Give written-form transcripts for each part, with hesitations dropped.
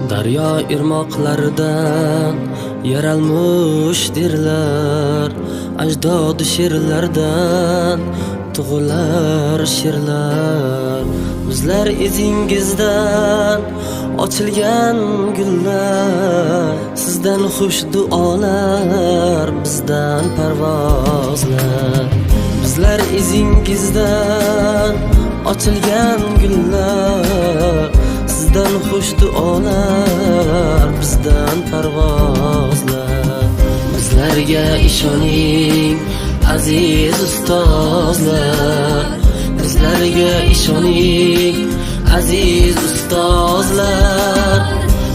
Daryo irmoqlaridan yaralmush derlar, ajdodi she'rlardan tug'ilar she'rlar. Bizlar izingizdan ochilgan gullar, sizdan xush duolar, bizdan parvozlar. Bizlar izingizdan ochilgan gullar, sizdan xush duolar, bizdan parvozlar. Bizlarga ishoning aziz ustozlar, bizlarga ishoning aziz ustozlar.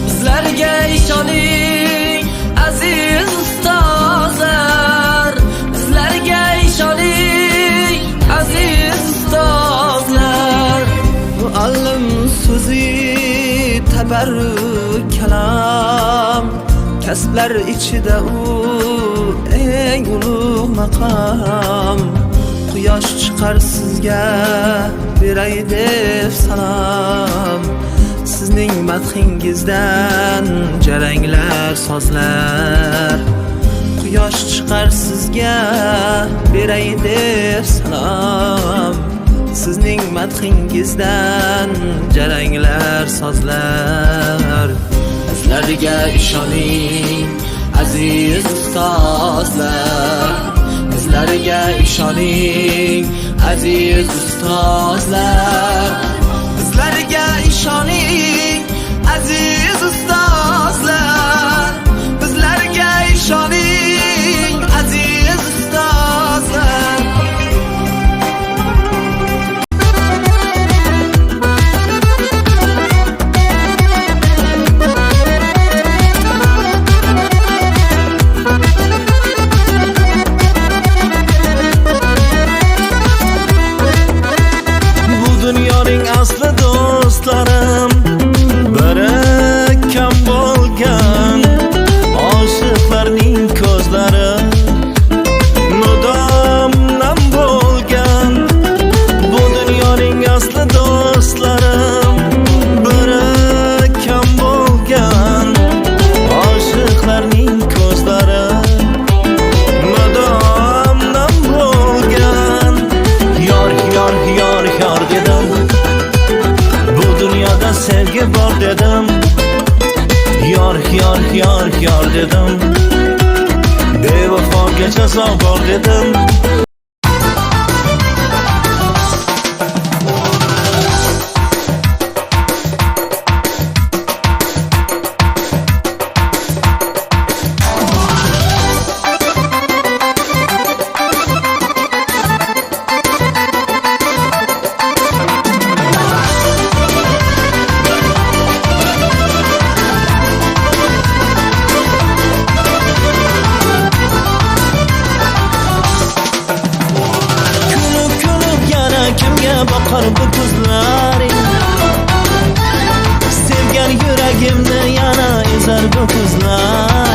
Bizlarga ishoning aziz ustozlar, bizlarga ishoning aziz ustozlar. Muallim so'zi tabarruk kalam, kasblar ichida u eng ulug' maqam. Quyosh chiqar sizga beray deb salom, sizning madhingizdan jaranglar sozlar. Quyosh chiqar sizga beray deb salom, sizning madhingizdan jaranglar sozlar. Bizlarga ishoning aziz ustozlar, bizlarga ishoning aziz ustozlar. Bizlarga ishoning aziz ustozlar, bizlarga ishoning aziz ustozlar. Dunyoning asli do'stlarim biri kam bo'lgan, oshiqlarning ko'zlari mudom nam bo'lgan. Bu dunyoning asli do'stlarim biri kam bo'lgan, oshiqlarning ko'zlari mudom nam bo'lgan. Yor yor yor yor dedim, bu dunyoda sevgi bor dedim. Yor yor yor yor dedim, bevafoga jazo bor dedim. Kimga boqar bu ko'zlaring, sevgan yuragimni yana ezar bu ko'zlar.